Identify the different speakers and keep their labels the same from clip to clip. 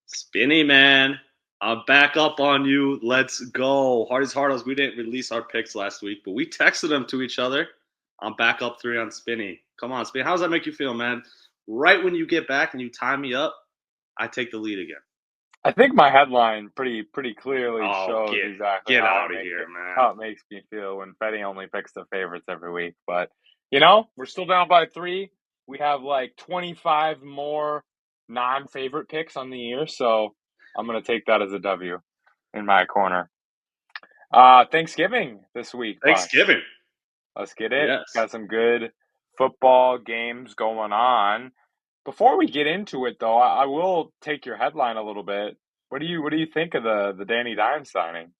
Speaker 1: Spinny, man. I'm back up on you. Let's go. Hardest Hardos, we didn't release our picks last week, but we texted them to each other. I'm back up 3 on Spinny. Come on, Spinny. How does that make you feel, man? Right when you get back and you tie me up, I take the lead again.
Speaker 2: I think my headline pretty clearly
Speaker 1: Oh,
Speaker 2: shows
Speaker 1: get
Speaker 2: exactly
Speaker 1: get out of here, man.
Speaker 2: how it makes me feel when Fetty only picks the favorites every week. But we're still down by three. We have like 25 more non-favorite picks on the year, so I'm gonna take that as a W in my corner. Thanksgiving this week, Bus.
Speaker 1: Thanksgiving.
Speaker 2: Let's get it.
Speaker 1: Yes.
Speaker 2: Got some good football games going on. Before we get into it, though, I will take your headline a little bit. What do you think of the Danny Dimes signing?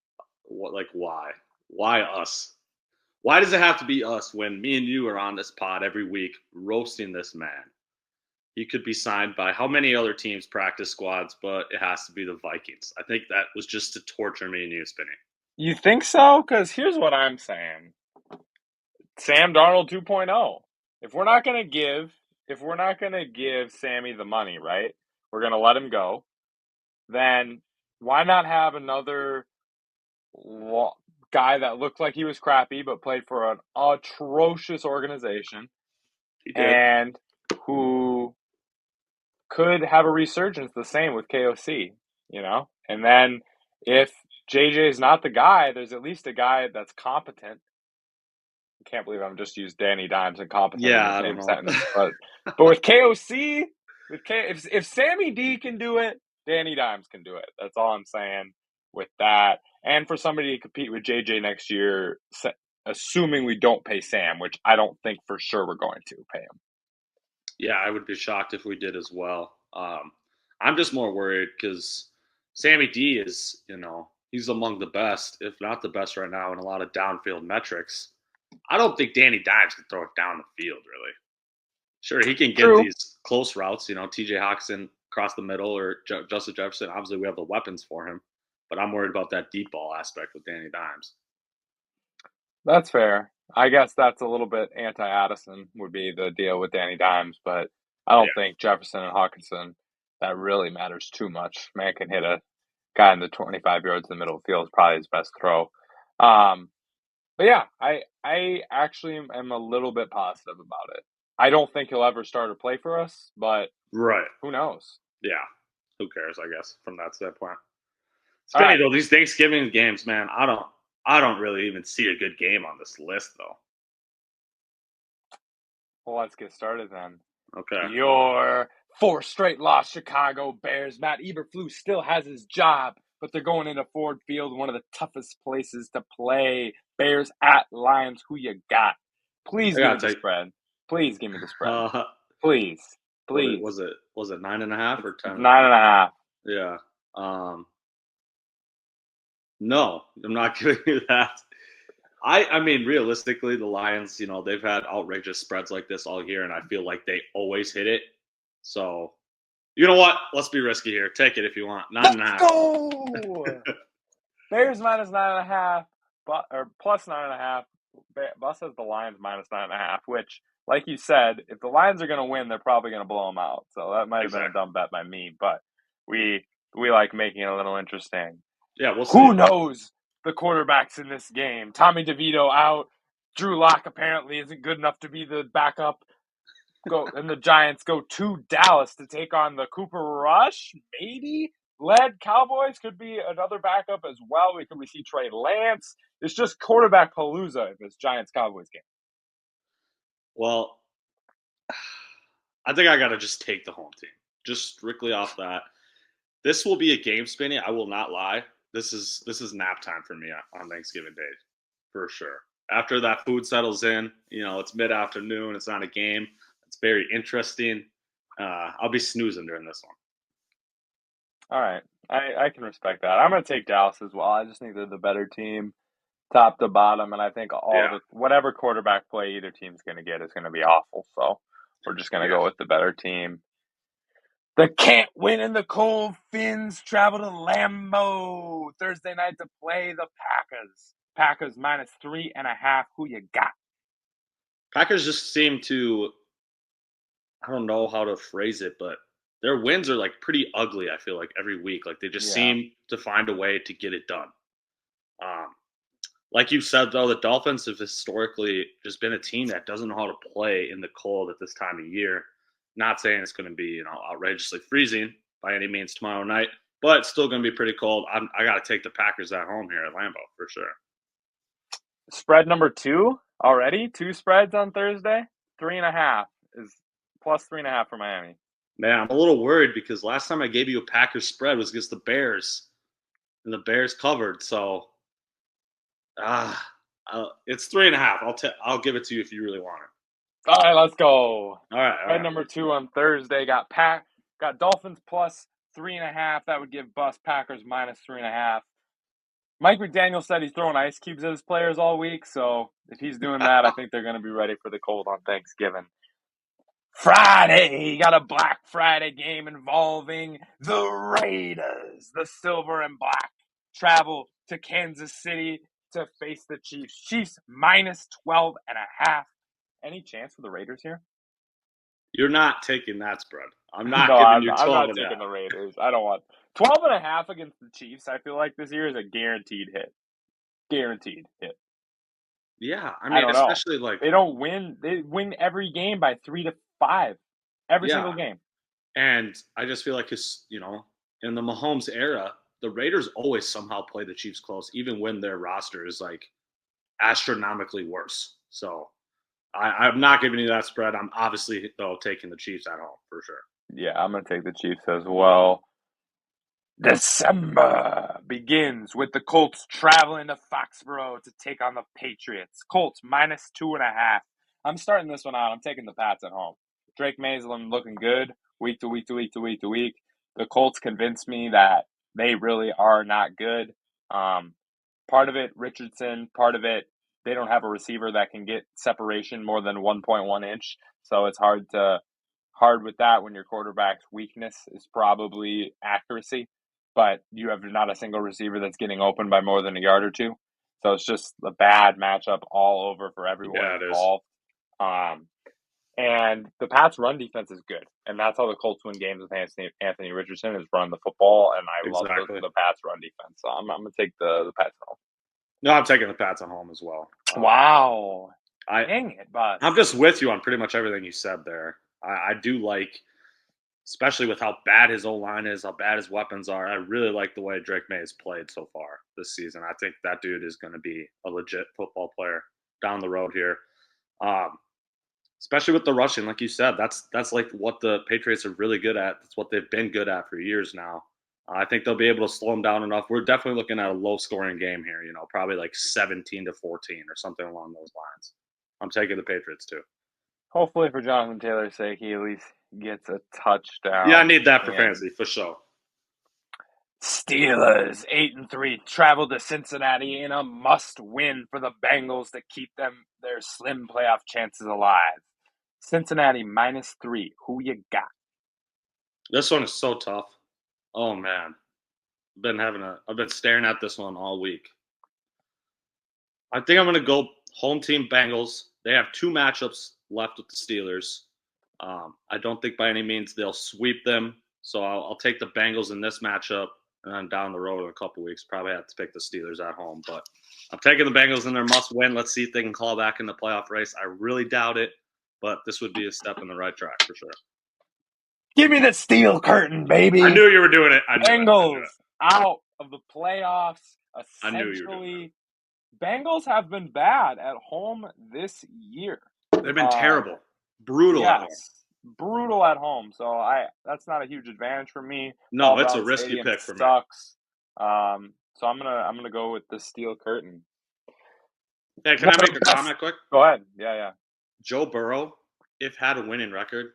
Speaker 1: What? Like, why? Why us? Why does it have to be us when me and you are on this pod every week roasting this man? He could be signed by how many other teams practice squads, but it has to be the Vikings. I think that was just to torture me and you, Spinny.
Speaker 2: You think so? Because here's what I'm saying: Sam Darnold 2.0. If we're not gonna give, if we're not gonna give Sammy the money, right? We're gonna let him go. Then why not have another guy that looked like he was crappy but played for an atrocious organization
Speaker 1: He did.
Speaker 2: and who could have a resurgence the same with KOC. And then if JJ is not the guy, there's at least a guy that's competent. I can't believe I'm just used Danny Dimes and competent in
Speaker 1: Yeah,
Speaker 2: the
Speaker 1: I don't
Speaker 2: same
Speaker 1: know.
Speaker 2: sentence, but with KOC, if Sammy D can do it, Danny Dimes can do it. That's all I'm saying with that. And for somebody to compete with JJ next year, assuming we don't pay Sam, which I don't think for sure we're going to pay him.
Speaker 1: Yeah, I would be shocked if we did as well. I'm just more worried because Sammy D is, he's among the best, if not the best right now in a lot of downfield metrics. I don't think Danny Dimes can throw it down the field, really. Sure, he can get
Speaker 2: True.
Speaker 1: these close routes, TJ Hawkinson across the middle or Justin Jefferson. Obviously, we have the weapons for him, but I'm worried about that deep ball aspect with Danny Dimes.
Speaker 2: That's fair. I guess that's a little bit anti-Addison would be the deal with Danny Dimes, but I
Speaker 1: Yeah,
Speaker 2: don't think Jefferson and Hawkinson that really matters too much. Man can hit a guy in the 25 yards in the middle of the field is probably his best throw. Um, but yeah, I actually am a little bit positive about it. I don't think he'll ever start or play for us, but
Speaker 1: right.
Speaker 2: who knows?
Speaker 1: Yeah, who cares? I guess from that standpoint.
Speaker 2: All
Speaker 1: Spinning
Speaker 2: right,
Speaker 1: though, these Thanksgiving games, man, I don't really even see a good game on this list though.
Speaker 2: well, let's get started then.
Speaker 1: Okay.
Speaker 2: Your four straight loss Chicago Bears. Matt Eberflus still has his job, but they're going into Ford Field, one of the toughest places to play. Bears at Lions. Who you got? Please
Speaker 1: I
Speaker 2: give me
Speaker 1: gotta
Speaker 2: the
Speaker 1: take.
Speaker 2: spread. Please give me the spread.
Speaker 1: Uh,
Speaker 2: Please.
Speaker 1: what it
Speaker 2: Please.
Speaker 1: was it? Was it 9.5
Speaker 2: It's
Speaker 1: or 10?
Speaker 2: 9.5.
Speaker 1: Yeah. No, I'm not giving you that. I mean, realistically, the Lions, they've had outrageous spreads like this all year, and I feel like they always hit it. So, you know what? Let's be risky here. Take it if you want. Nine and a
Speaker 2: Let's
Speaker 1: half.
Speaker 2: go! Bears minus 9.5, or plus 9.5. Bus has the Lions minus 9.5, which, like you said, if the Lions are going to win, they're probably going to blow them out. So that might have been a
Speaker 1: Exactly.
Speaker 2: dumb bet by me, but we we like making it a little interesting.
Speaker 1: Yeah, we'll see.
Speaker 2: Who knows the quarterbacks in this game? Tommy DeVito out. Drew Lock apparently isn't good enough to be the backup. And the Giants go to Dallas to take on the Cooper Rush, maybe led Cowboys. Could be another backup as well. We see Trey Lance. It's just quarterback palooza in this Giants Cowboys game.
Speaker 1: Well, I think I got to just take the home team, just strictly off that. This will be a game, Spinny. I will not lie. This is nap time for me on Thanksgiving Day, for sure. After that food settles in, it's mid afternoon. It's not a game. It's very interesting. I'll be snoozing during this one.
Speaker 2: All right. I can respect that. I'm going to take Dallas as well. I just think they're the better team, top to bottom, and I think all
Speaker 1: Yeah,
Speaker 2: the whatever quarterback play either team's going to get is going to be awful. So we're just going to
Speaker 1: yeah.
Speaker 2: go with the better team. The can't win in the cold Finns travel to Lambeau Thursday night to play the Packers. Packers minus 3.5. Who you got?
Speaker 1: Packers just seem to. I don't know how to phrase it, but their wins are like pretty ugly. I feel like every week, like they just
Speaker 2: Yeah.
Speaker 1: seem to find a way to get it done. Um, like you said, though, the Dolphins have historically just been a team that doesn't know how to play in the cold at this time of year. Not saying it's going to be outrageously freezing by any means tomorrow night, but it's still going to be pretty cold. I got to take the Packers at home here at Lambeau for sure.
Speaker 2: Spread number 2 already. 2 spreads on Thursday. 3.5 is plus 3.5 for Miami.
Speaker 1: Man, I'm a little worried because last time I gave you a Packers spread was against the Bears, and the Bears covered. So, it's 3.5. I'll give it to you if you really want it.
Speaker 2: All right, let's go.
Speaker 1: All right, all
Speaker 2: Spread
Speaker 1: right.
Speaker 2: number 2 on Thursday got Dolphins plus 3.5. That would give Bus Packers minus 3.5. Mike McDaniel said he's throwing ice cubes at his players all week, so if he's doing that, I think they're going to be ready for the cold on Thanksgiving. Friday, got a Black Friday game involving the Raiders. The silver and black travel to Kansas City to face the Chiefs. Chiefs minus 12.5. Any chance for the Raiders here?
Speaker 1: You're not taking that spread. I'm
Speaker 2: No,
Speaker 1: not giving you
Speaker 2: I'm
Speaker 1: 12
Speaker 2: not
Speaker 1: and a
Speaker 2: taking
Speaker 1: half.
Speaker 2: the Raiders. I don't want 12.5 against the Chiefs. I feel like this year is a guaranteed hit. Guaranteed hit.
Speaker 1: Yeah, I
Speaker 2: I
Speaker 1: mean,
Speaker 2: don't know.
Speaker 1: especially like,
Speaker 2: They don't win. They win every game by 3-5. Every
Speaker 1: yeah,
Speaker 2: single game.
Speaker 1: and I just feel like in the Mahomes era, the Raiders always somehow play the Chiefs close, even when their roster is like astronomically worse. So I'm not giving you that spread. I'm obviously though taking the Chiefs at home for sure.
Speaker 2: Yeah, I'm going to take the Chiefs as well. December begins with the Colts traveling to Foxborough to take on the Patriots. Colts minus 2.5. I'm starting this one out. I'm taking the Pats at home. Drake May's looking good week to week to week to week to week. The Colts convinced me that they really are not good. Part of it, Richardson. Part of it, they don't have a receiver that can get separation more than 1.1 inch. So it's hard with that when your quarterback's weakness is probably accuracy, but you have not a single receiver that's getting open by more than a yard or two. So it's just a bad matchup all over for everyone
Speaker 1: Yeah, it is.
Speaker 2: involved. And the Pats' run defense is good, and that's how the Colts win games with Anthony Richardson is run the football, and I love
Speaker 1: Exactly.
Speaker 2: the Pats' run defense. So I'm going to take the Pats home.
Speaker 1: No, I'm taking the Pats at home as well.
Speaker 2: Wow.
Speaker 1: I
Speaker 2: Dang it, Bus.
Speaker 1: I'm just with you on pretty much everything you said there. I do like, especially with how bad his O-line is, how bad his weapons are. I really like the way Drake May has played so far this season. I think that dude is going to be a legit football player down the road here. Especially with the rushing, like you said, that's like what the Patriots are really good at. That's what they've been good at for years now. I think they'll be able to slow them down enough. We're definitely looking at a low-scoring game here. Probably like 17-14 or something along those lines. I'm taking the Patriots too.
Speaker 2: Hopefully, for Jonathan Taylor's sake, he at least gets a touchdown.
Speaker 1: Yeah, I need that for
Speaker 2: And
Speaker 1: fantasy for sure.
Speaker 2: Steelers 8-3 travel to Cincinnati in a must-win for the Bengals to keep their slim playoff chances alive. Cincinnati -3. Who you got?
Speaker 1: This one is so tough. Oh man, I've been staring at this one all week. I think I'm going to go home team Bengals. They have 2 matchups left with the Steelers. I don't think by any means they'll sweep them, so I'll take the Bengals in this matchup, and then down the road in a couple weeks, probably have to pick the Steelers at home. But I'm taking the Bengals in their must-win. Let's see if they can claw back in the playoff race. I really doubt it, but this would be a step in the right track for sure.
Speaker 2: Give me the steel curtain, baby.
Speaker 1: I knew you were doing it.
Speaker 2: Bengals out of the playoffs.
Speaker 1: I knew you were doing
Speaker 2: Essentially, Bengals have been bad at home this year.
Speaker 1: They've been terrible, brutal at home.
Speaker 2: Yes, brutal at home. So that's not a huge advantage for me.
Speaker 1: No,
Speaker 2: Paul
Speaker 1: it's a
Speaker 2: Brown
Speaker 1: risky
Speaker 2: Stadium
Speaker 1: pick for me.
Speaker 2: sucks. So I'm gonna go with the steel curtain.
Speaker 1: Hey, can I make a comment quick?
Speaker 2: Go ahead. Yeah.
Speaker 1: Joe Burrow, if had a winning record,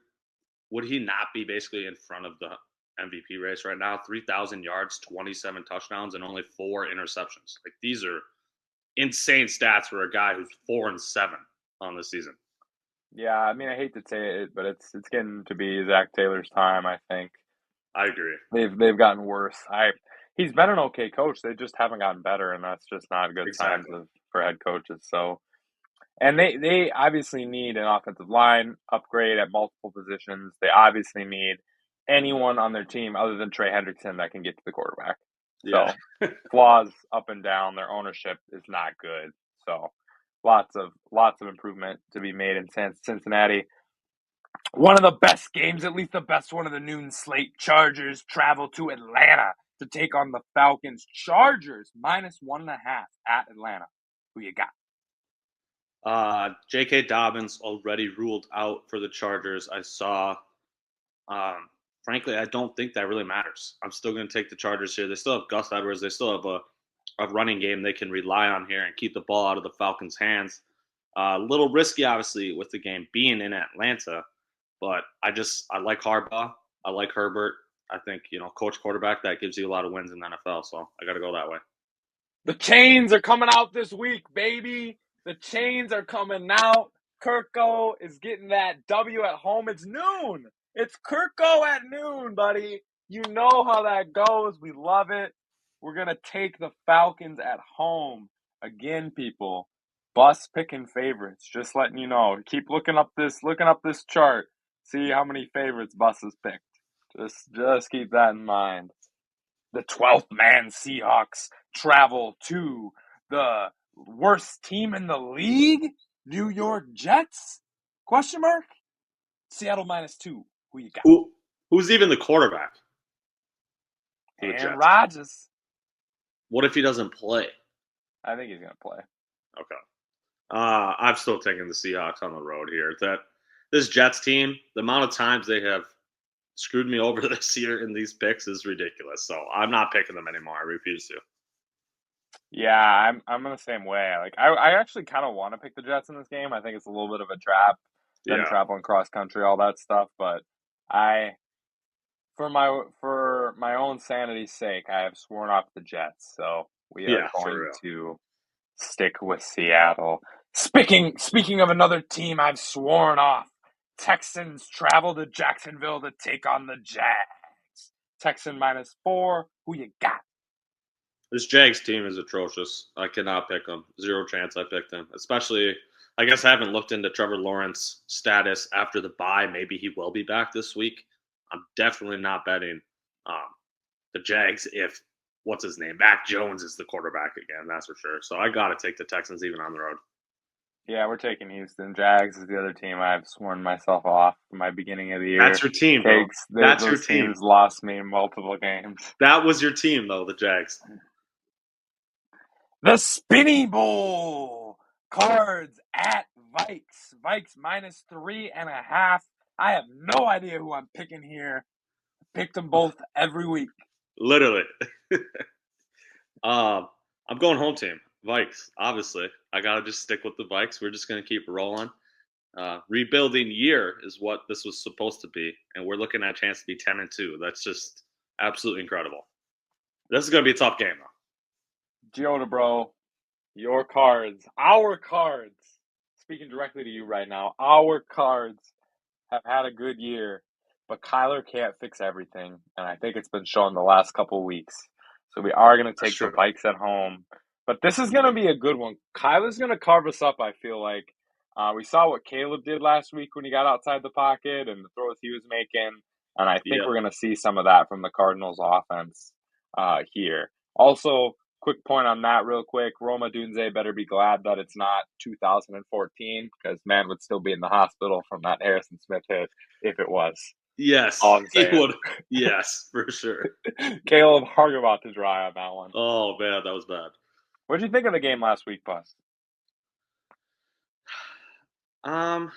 Speaker 1: would he not be basically in front of the MVP race right now? 3,000 yards, 27 touchdowns, and only 4 interceptions. Like, these are insane stats for a guy who's 4-7 on the season.
Speaker 2: Yeah, I mean, I hate to say it, but it's getting to be Zach Taylor's time. I think
Speaker 1: I agree.
Speaker 2: they've gotten worse. He's been an okay coach. They just haven't gotten better, and that's just not good signs for head coaches. So, and they obviously need an offensive line upgrade at multiple positions. They obviously need anyone on their team other than Trey Hendrickson that can get to the quarterback.
Speaker 1: Yeah.
Speaker 2: So flaws up and down. Their ownership is not good. So lots of improvement to be made in Cincinnati. One of the best games, at least the best one of the noon slate. Chargers travel to Atlanta to take on the Falcons. Chargers -1.5 at Atlanta. Who you got?
Speaker 1: J.K. Dobbins already ruled out for the Chargers. I saw. Frankly, I don't think that really matters. I'm still going to take the Chargers here. They still have Gus Edwards. They still have a running game they can rely on here and keep the ball out of the Falcons' hands. A little risky, obviously, with the game being in Atlanta, but I like Harbaugh. I like Herbert. I think, coach quarterback, that gives you a lot of wins in the NFL, so I got to go that way.
Speaker 2: The chains are coming out this week, baby. The chains are coming out. Kirko is getting that W at home. It's noon. It's Kirko at noon, buddy. You know how that goes. We love it. We're going to take the Falcons at home. Again, people, bus picking favorites. Just letting you know. Keep looking up this chart. See how many favorites Bus has picked. Just keep that in mind. The 12th man Seahawks travel to the worst team in the league, New York Jets? Question mark? Seattle -2. Who you got?
Speaker 1: Who's even the quarterback for the
Speaker 2: Aaron
Speaker 1: Jets?
Speaker 2: Rodgers.
Speaker 1: What if he doesn't play?
Speaker 2: I think he's going to play.
Speaker 1: Okay. I'm still taking the Seahawks on the road here. This Jets team, the amount of times they have screwed me over this year in these picks is ridiculous. So I'm not picking them anymore. I refuse to.
Speaker 2: Yeah, I'm the same way. Like I actually kind of want to pick the Jets in this game. I think it's a little bit of a trap, them
Speaker 1: Yeah.
Speaker 2: traveling cross country, all that stuff. But for my own sanity's sake, I have sworn off the Jets. So we are
Speaker 1: Yeah, for
Speaker 2: going
Speaker 1: real.
Speaker 2: to stick with Seattle. Speaking of another team I've sworn off, Texans travel to Jacksonville to take on the Jags. Texan -4. Who you got?
Speaker 1: This Jags team is atrocious. I cannot pick them. Zero chance I picked them. Especially, I guess I haven't looked into Trevor Lawrence's status after the bye. Maybe he will be back this week. I'm definitely not betting the Jags if, what's his name, Mac Jones is the quarterback again. That's for sure. So I got to take the Texans even on the road.
Speaker 2: Yeah, we're taking Houston. Jags is the other team I've sworn myself off from my beginning of the year.
Speaker 1: That's your team, bro. That's your team.
Speaker 2: Teams lost me in multiple games.
Speaker 1: That was your team, though, the Jags.
Speaker 2: The Spinny Bowl. Cards at Vikes. Vikes -3.5. I have no idea who I'm picking here. Picked them both every week.
Speaker 1: Literally. I'm going home team. Vikes, obviously. I got to just stick with the Vikes. We're just going to keep rolling. Rebuilding year is what this was supposed to be, and we're looking at a chance to be 10-2. That's just absolutely incredible. This is going to be a tough game, though.
Speaker 2: Giota, bro, your cards, our cards, speaking directly to you right now, our cards have had a good year, but Kyler can't fix everything, and I think it's been shown the last couple of weeks. So we are going to take the Vikes at home, but this is going to be a good one. Kyler's going to carve us up, I feel like. We saw what Caleb did last week when he got outside the pocket and the throws he was making, and I think we're going to see some of that from the Cardinals' offense here. Also, quick point on that real quick. Roma Dunze better be glad that it's not 2014 because man would still be in the hospital from that Harrison Smith hit if it was.
Speaker 1: Yes, he would. Yes, for sure.
Speaker 2: Caleb hard about to dry on that one.
Speaker 1: Oh, man, that was bad.
Speaker 2: What did you think of the game last week, Bus?
Speaker 1: I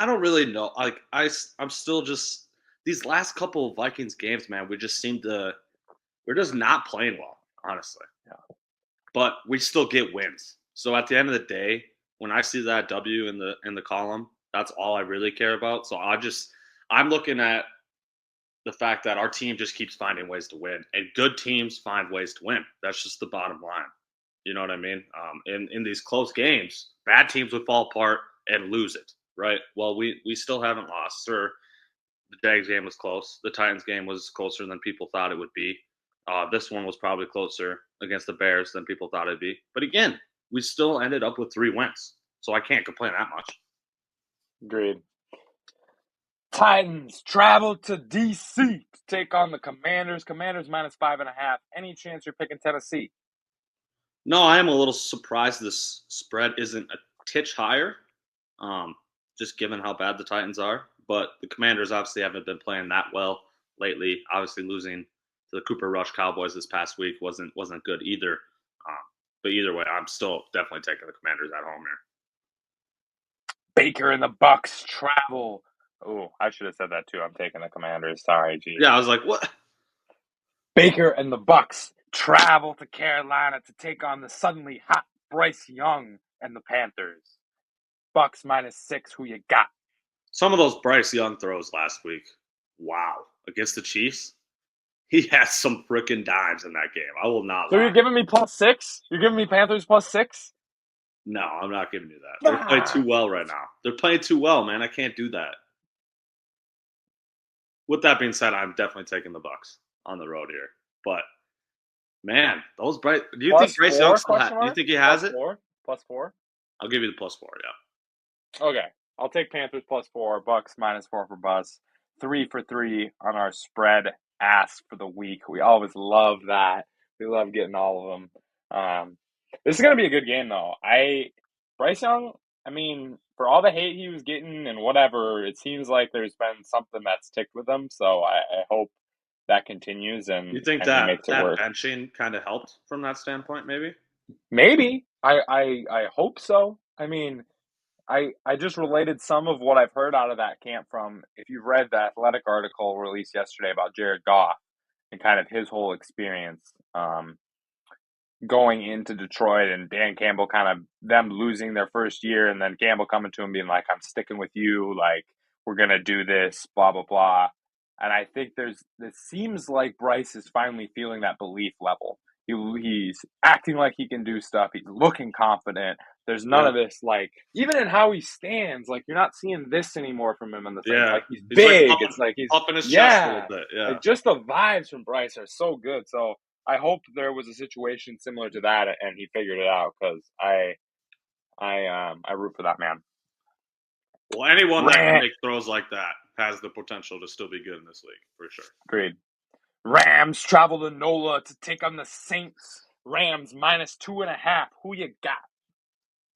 Speaker 1: don't really know. Like I'm still just these last couple of Vikings games, man. We're just not playing well, honestly.
Speaker 2: Yeah.
Speaker 1: But we still get wins. So at the end of the day, when I see that W in the column, that's all I really care about. So I'm looking at the fact that our team just keeps finding ways to win, and good teams find ways to win. That's just the bottom line. You know what I mean? In these close games, bad teams would fall apart and lose it, right? Well, we still haven't lost. Or the Jags game was close. The Titans game was closer than people thought it would be. This one was probably closer against the Bears than people thought it'd be. But again, we still ended up with 3 wins, so I can't complain that much.
Speaker 2: Agreed. Titans travel to DC to take on the Commanders. Commanders minus 5.5. Any chance you're picking Tennessee?
Speaker 1: No, I am a little surprised this spread isn't a titch higher, just given how bad the Titans are. But the Commanders obviously haven't been playing that well lately. Obviously, losing to the Cooper Rush Cowboys this past week wasn't good either. Um, but either way, I'm still definitely taking the Commanders at home here.
Speaker 2: Baker and the Bucks travel. Oh, I should have said that too. I'm taking the Commanders. Sorry, G.
Speaker 1: Yeah, I was like, what?
Speaker 2: Baker and the Bucks travel to Carolina to take on the suddenly hot Bryce Young and the Panthers. Bucks minus 6. Who you got?
Speaker 1: Some of those Bryce Young throws last week. Wow, against the Chiefs, he had some freaking dimes in that game. I will not
Speaker 2: So
Speaker 1: lie.
Speaker 2: you're giving me plus 6? You're giving me Panthers plus 6?
Speaker 1: No, I'm not giving you that. They're playing too well right now. They're playing too well, man. I can't do that. With that being said, I'm definitely taking the Bucks on the road here. But man, those Bryce. Do you think Bryce Young still? Do you think he has
Speaker 2: plus
Speaker 1: it?
Speaker 2: 4? Plus 4?
Speaker 1: I'll give you the +4. Yeah.
Speaker 2: Okay. I'll take Panthers plus 4. Bucks minus 4 for Bus. 3 for 3 on our spread ask for the week. We always love that. We love getting all of them. This is going to be a good game, though. Bryce Young, I mean, for all the hate he was getting and whatever, it seems like there's been something that's ticked with him. So I hope that continues
Speaker 1: You
Speaker 2: and
Speaker 1: think
Speaker 2: he
Speaker 1: that
Speaker 2: makes it work.
Speaker 1: benching kind of helped from that standpoint? Maybe.
Speaker 2: Maybe. I hope so. I mean, I just related some of what I've heard out of that camp from, if you've read the Athletic article released yesterday about Jared Goff and kind of his whole experience going into Detroit, and Dan Campbell kind of them losing their first year, and then Campbell coming to him being like, I'm sticking with you, like, we're going to do this, blah, blah, blah. And I think it seems like Bryce is finally feeling that belief level. He's acting like he can do stuff. He's looking confident. There's none of this, like, even in how he stands, like, you're not seeing this anymore from him in the sense,
Speaker 1: Yeah.
Speaker 2: like, he's
Speaker 1: He's like
Speaker 2: big. It's like he's,
Speaker 1: up in his chest a little
Speaker 2: yeah,
Speaker 1: bit. Yeah.
Speaker 2: like, just the vibes from Bryce are so good. So I hope there was a situation similar to that and he figured it out, because I root for that man.
Speaker 1: Well, anyone that can make throws like that has the potential to still be good in this league, for sure.
Speaker 2: Agreed. Rams travel to NOLA to take on the Saints. Rams minus 2.5. Who you got?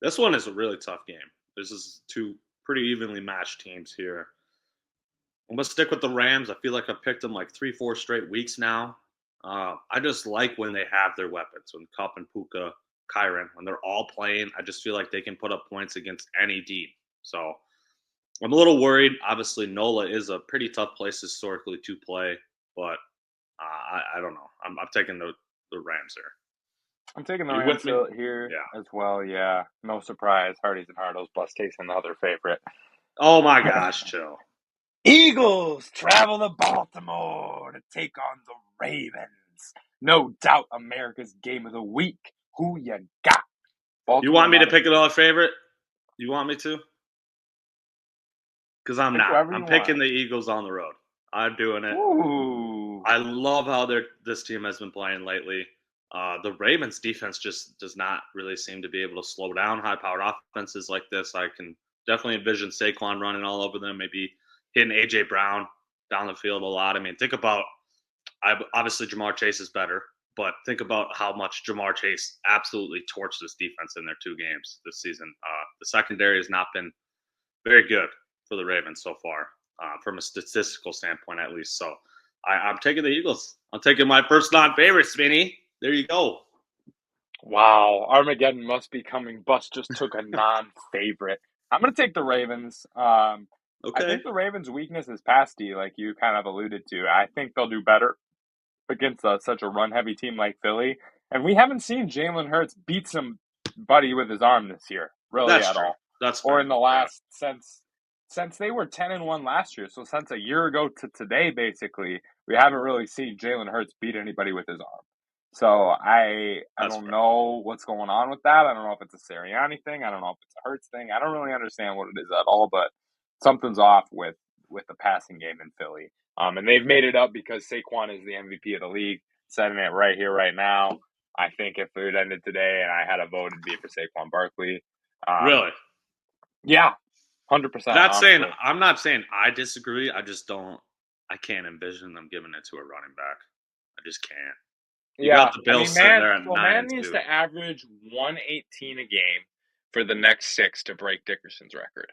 Speaker 1: This one is a really tough game. This is two pretty evenly matched teams here. I'm gonna stick with the Rams. I feel like I've picked them like 3-4 straight weeks now. I just like when they have their weapons, when Kupp and Puka, Kyron, when they're all playing. I just feel like they can put up points against any team. So I'm a little worried. Obviously, NOLA is a pretty tough place historically to play, but I don't know. I'm taking the Rams here.
Speaker 2: I'm taking the
Speaker 1: You
Speaker 2: Rams
Speaker 1: with me?
Speaker 2: here
Speaker 1: Yeah.
Speaker 2: as well. Yeah, no surprise. Hardee's and Hardos plus takes another favorite.
Speaker 1: Oh my gosh, chill.
Speaker 2: Eagles travel to Baltimore to take on the Ravens. No doubt America's game of the week. Who you got?
Speaker 1: You
Speaker 2: Baltimore
Speaker 1: want me to
Speaker 2: minus
Speaker 1: pick another favorite? You want me to? Because I'm
Speaker 2: Pick
Speaker 1: not.
Speaker 2: whoever
Speaker 1: I'm
Speaker 2: you
Speaker 1: picking
Speaker 2: want.
Speaker 1: the Eagles on the road. I'm doing it.
Speaker 2: Ooh.
Speaker 1: I love how this team has been playing lately. The Ravens defense just does not really seem to be able to slow down high-powered offenses like this. I can definitely envision Saquon running all over them, maybe hitting A.J. Brown down the field a lot. I mean, think about obviously Jamar Chase is better, but think about how much Jamar Chase absolutely torched this defense in their 2 games this season. The secondary has not been very good for the Ravens so far, from a statistical standpoint at least. So I'm taking the Eagles. I'm taking my first non-favorite, Spinny. There you go.
Speaker 2: Wow, Armageddon must be coming. Bus just took a non-favorite. I'm going to take the Ravens. I
Speaker 1: Okay.
Speaker 2: think the Ravens' weakness is pass D, like you kind of alluded to. I think they'll do better against such a run-heavy team like Philly. And we haven't seen Jalen Hurts beat somebody with his arm this year, really,
Speaker 1: That's
Speaker 2: at
Speaker 1: true.
Speaker 2: all.
Speaker 1: That's
Speaker 2: Or
Speaker 1: fair.
Speaker 2: in the last since they were 10-1 last year. So since a year ago to today, basically, we haven't really seen Jalen Hurts beat anybody with his arm. So I
Speaker 1: That's
Speaker 2: don't
Speaker 1: fair.
Speaker 2: know what's going on with that. I don't know if it's a Sirianni thing. I don't know if it's a Hurts thing. I don't really understand what it is at all, but something's off with the passing game in Philly. And they've made it up because Saquon is the MVP of the league, setting it right here, right now. I think if it ended today and I had a vote, it'd be for Saquon Barkley.
Speaker 1: Really?
Speaker 2: Yeah. 100%. Honestly,
Speaker 1: I'm not saying I disagree. I just don't. I can't envision them giving it to a running back. I just can't. You got
Speaker 2: yeah.
Speaker 1: the
Speaker 2: I mean,
Speaker 1: Bills sitting
Speaker 2: man.
Speaker 1: there at
Speaker 2: So
Speaker 1: nine
Speaker 2: man
Speaker 1: and
Speaker 2: needs
Speaker 1: two.
Speaker 2: to average 118 a game for the next 6 to break Dickerson's record.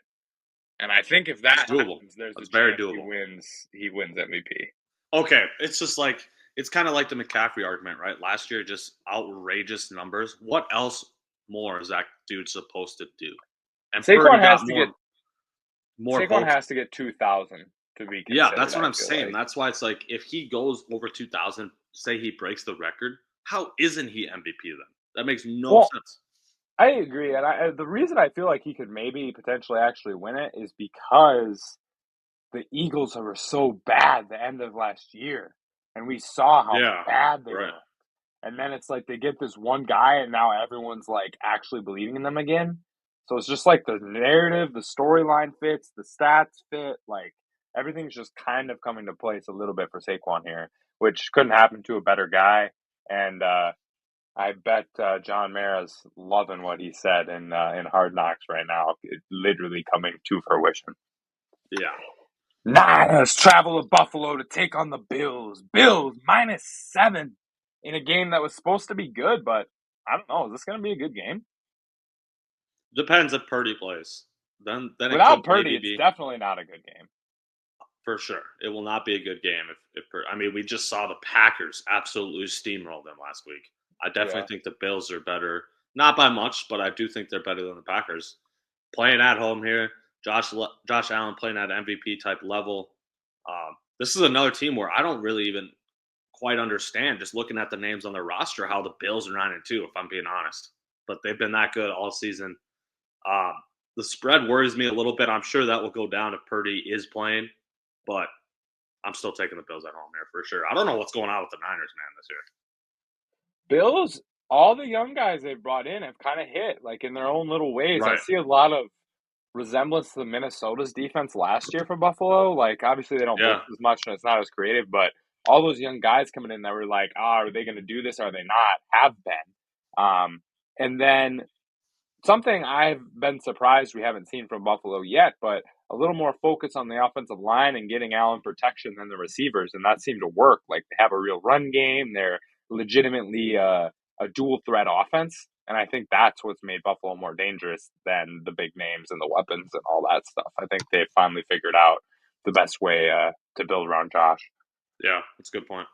Speaker 2: And I think if
Speaker 1: That's
Speaker 2: that
Speaker 1: doable.
Speaker 2: happens, there's a
Speaker 1: That's very
Speaker 2: chance he
Speaker 1: doable.
Speaker 2: wins. He wins MVP.
Speaker 1: Okay, it's just like it's kind of like the McCaffrey argument, right? Last year, just outrageous numbers. What else more is that dude supposed to do? And Purdy
Speaker 2: Saquon
Speaker 1: got
Speaker 2: has to get
Speaker 1: more
Speaker 2: Saquon
Speaker 1: votes.
Speaker 2: has to get 2,000 to be
Speaker 1: Yeah,
Speaker 2: considered.
Speaker 1: that's what
Speaker 2: I
Speaker 1: I'm
Speaker 2: feel
Speaker 1: saying.
Speaker 2: like.
Speaker 1: That's why it's like if he goes over 2,000, say he breaks the record, how isn't he MVP then? That makes no
Speaker 2: Well,
Speaker 1: sense.
Speaker 2: I agree, and the reason I feel like he could maybe potentially actually win it is because the Eagles were so bad the end of last year, and we saw how
Speaker 1: Yeah,
Speaker 2: bad they
Speaker 1: right.
Speaker 2: looked. And then it's like they get this one guy, and now everyone's like actually believing in them again. So it's just like the narrative, the storyline fits, the stats fit, like everything's just kind of coming to place a little bit for Saquon here, which couldn't happen to a better guy. And I bet John Mara's loving what he said in Hard Knocks right now. It's literally coming to fruition.
Speaker 1: Yeah.
Speaker 2: Niners travel to Buffalo to take on the Bills. Bills -7 in a game that was supposed to be good, but I don't know. Is this going to be a good game?
Speaker 1: Depends if Purdy plays. Then it
Speaker 2: Without
Speaker 1: could
Speaker 2: Purdy,
Speaker 1: maybe
Speaker 2: it's
Speaker 1: be
Speaker 2: definitely not a good game.
Speaker 1: for sure. It will not be a good game if Purdy. I mean, we just saw the Packers absolutely steamroll them last week. I definitely
Speaker 2: Yeah.
Speaker 1: think the Bills are better, not by much, but I do think they're better than the Packers. Playing at home here, Josh Allen playing at MVP type level. This is another team where I don't really even quite understand, just looking at the names on their roster, how the Bills are 9-2. If I'm being honest, but they've been that good all season. Um, the spread worries me a little bit. I'm sure that will go down if Purdy is playing, but I'm still taking the Bills at home here for sure. I don't know what's going on with the Niners, man, this year.
Speaker 2: Bills, all the young guys they've brought in have kind of hit like in their own little ways. I
Speaker 1: Right.
Speaker 2: see a lot of resemblance to the Minnesota's defense last year for Buffalo. Like obviously they don't
Speaker 1: Yeah.
Speaker 2: blitz as much and it's not as creative, but all those young guys coming in that were like, are they going to do this? Are they not? Have been. And then something I've been surprised we haven't seen from Buffalo yet, but a little more focus on the offensive line and getting Allen protection than the receivers, and that seemed to work. Like they have a real run game. They're legitimately a dual threat offense, and I think that's what's made Buffalo more dangerous than the big names and the weapons and all that stuff. I think they've finally figured out the best way to build around Josh.
Speaker 1: Yeah. That's a good point.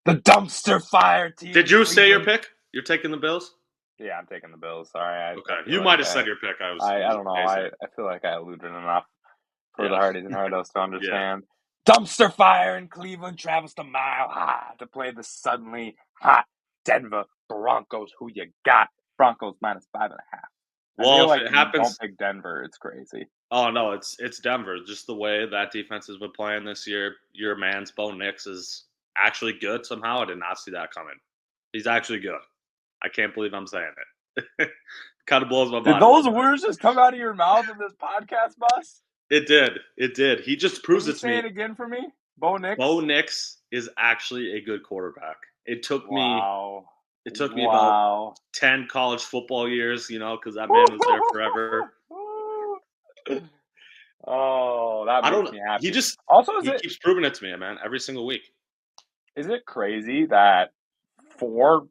Speaker 2: The dumpster fire team
Speaker 1: Did
Speaker 2: in
Speaker 1: you say your
Speaker 2: Cleveland.
Speaker 1: pick? You're taking the Bills?
Speaker 2: Yeah, I'm taking the Bills. Sorry, I
Speaker 1: Okay.
Speaker 2: feel
Speaker 1: You
Speaker 2: like
Speaker 1: might have said your pick.
Speaker 2: I
Speaker 1: I was
Speaker 2: don't know.
Speaker 1: amazing.
Speaker 2: I feel like I alluded enough for the
Speaker 1: Yeah.
Speaker 2: Hardys and Hardos to
Speaker 1: Yeah.
Speaker 2: understand. Dumpster fire in Cleveland travels to Mile High to play the suddenly hot Denver Broncos. Who you got? Broncos -5.5. I
Speaker 1: Well,
Speaker 2: feel
Speaker 1: if
Speaker 2: like
Speaker 1: it
Speaker 2: when you don't
Speaker 1: happens,
Speaker 2: pick Denver, it's crazy.
Speaker 1: oh no, it's Denver. Just the way that defense has been playing this year. Your man's Bo Nix is actually good somehow. I did not see that coming. He's actually good. I can't believe I'm saying it. Kind of blows my
Speaker 2: Did
Speaker 1: mind a little
Speaker 2: those
Speaker 1: bit.
Speaker 2: words just come out of your mouth in this podcast, Bus?
Speaker 1: It did. It did. He just
Speaker 2: Can
Speaker 1: proves
Speaker 2: you
Speaker 1: it to
Speaker 2: say
Speaker 1: me.
Speaker 2: it again for me? Bo
Speaker 1: Bo
Speaker 2: Nix?
Speaker 1: Nix is actually a good quarterback. It took me
Speaker 2: Wow.
Speaker 1: it took me about
Speaker 2: Wow.
Speaker 1: 10 college football years, because that man was there forever.
Speaker 2: Oh, that
Speaker 1: I
Speaker 2: makes
Speaker 1: don't
Speaker 2: me
Speaker 1: he
Speaker 2: happy.
Speaker 1: just
Speaker 2: Also,
Speaker 1: he keeps proving it to me, man, every single week.
Speaker 2: is it crazy that four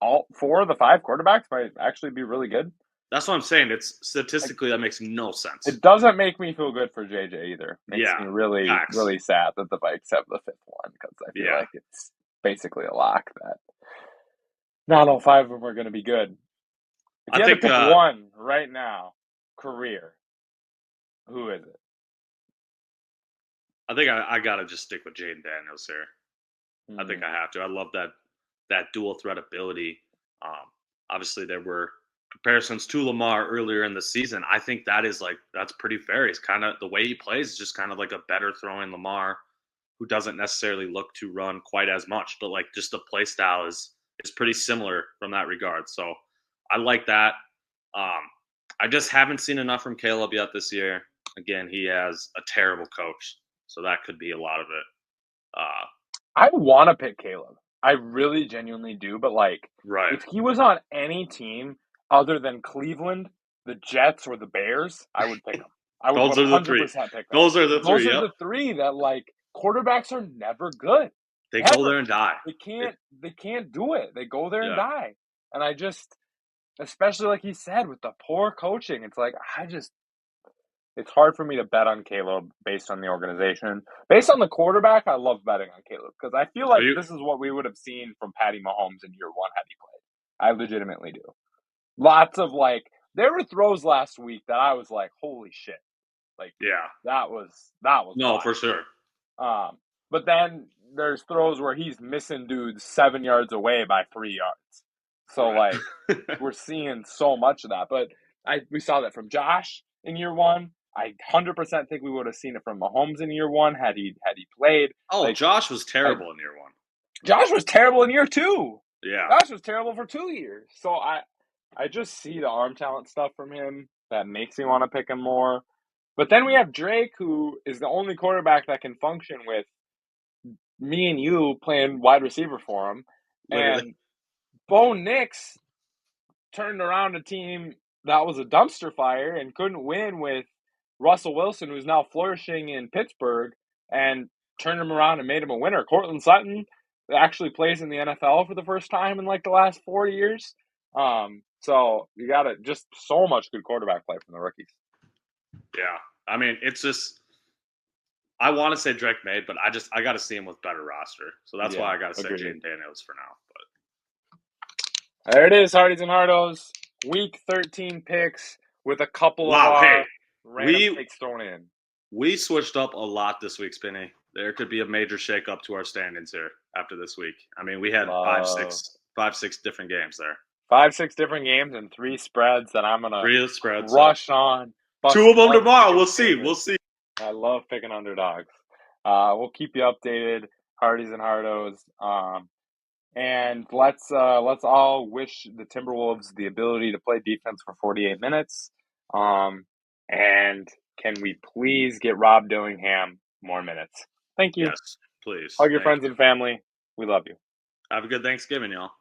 Speaker 2: all four of the five quarterbacks might actually be really good?
Speaker 1: That's what I'm saying. It's
Speaker 2: Like,
Speaker 1: statistically that makes no sense.
Speaker 2: it doesn't make me feel good for JJ either. Makes
Speaker 1: Yeah.
Speaker 2: me really,
Speaker 1: Facts.
Speaker 2: really sad that the Vikes have the fifth one because I feel
Speaker 1: Yeah.
Speaker 2: like it's basically a lock that not all five of them are going to be good. If
Speaker 1: I
Speaker 2: you had to
Speaker 1: think
Speaker 2: pick one right now, career, who is it?
Speaker 1: I gotta just stick with Jaden Daniels here. I think
Speaker 2: Hmm.
Speaker 1: I have to. I love that dual threat ability. Obviously, there were comparisons to Lamar earlier in the season. I think that's pretty fair. He's kind of the way he plays is just kind of like a better throwing Lamar, who doesn't necessarily look to run quite as much, but like just the play style is pretty similar from that regard. So I like that. Um, I just haven't seen enough from Caleb yet this year. Again, he has a terrible coach, so that could be a lot of it. Uh,
Speaker 2: I want to pick Caleb. I really genuinely do, but like
Speaker 1: right.
Speaker 2: if he was on any team other than Cleveland, the Jets or the Bears, I would pick them. I would
Speaker 1: Those are the three.
Speaker 2: 100% pick them.
Speaker 1: Those are the
Speaker 2: Those
Speaker 1: three.
Speaker 2: are
Speaker 1: Yep.
Speaker 2: the three that like quarterbacks are never good.
Speaker 1: They go
Speaker 2: Ever.
Speaker 1: there and die.
Speaker 2: They can't do it. They go there and
Speaker 1: Yeah.
Speaker 2: die. And I just, especially like he said, with the poor coaching, it's like it's hard for me to bet on Caleb based on the organization. Based on the quarterback, I love betting on Caleb because I feel like this is what we would have seen from Patty Mahomes in year one had he played. I legitimately do. Lots of like, there were throws last week that I was like, holy shit. Like,
Speaker 1: Yeah.
Speaker 2: that was
Speaker 1: No,
Speaker 2: wild.
Speaker 1: for sure.
Speaker 2: But then there's throws where he's missing dudes 7 yards away by 3 yards. So
Speaker 1: Right.
Speaker 2: like we're seeing so much of that. But we saw that from Josh in year one. I 100% think we would have seen it from Mahomes in year one had he played.
Speaker 1: Oh,
Speaker 2: like,
Speaker 1: Josh was terrible in year one.
Speaker 2: Josh was terrible in year two.
Speaker 1: Yeah.
Speaker 2: Josh was terrible for 2 years. So I just see the arm talent stuff from him that makes me want to pick him more. But then we have Drake, who is the only quarterback that can function with me and you playing wide receiver for him.
Speaker 1: Literally.
Speaker 2: And Bo Nix turned around a team that was a dumpster fire and couldn't win with Russell Wilson, who's now flourishing in Pittsburgh, and turned him around and made him a winner. Cortland Sutton actually plays in the NFL for the first time in like the last 4 years. So you got just so much good quarterback play from the rookies.
Speaker 1: Yeah. I mean, it's just I want to say Drake made, but I got to see him with better roster. So that's why I got to say Jaden Daniels for now. But
Speaker 2: there it is, Hardies and Hardos. Week 13 picks with a couple of our random picks thrown in.
Speaker 1: We switched up a lot this week, Spinny. There could be a major shakeup to our standings here after this week. I mean, we had 5-6 different games there.
Speaker 2: 5-6 different games and 3 spreads that I'm gonna rush on.
Speaker 1: 2 of them tomorrow. We'll see. We'll see.
Speaker 2: I love picking underdogs. We'll keep you updated, Hardies and Hardos. And let's all wish the Timberwolves the ability to play defense for 48 minutes. And can we please get Rob Dillingham more minutes? Thank you.
Speaker 1: Yes, please.
Speaker 2: Hug your friends and family. We love you.
Speaker 1: Have a good Thanksgiving, y'all.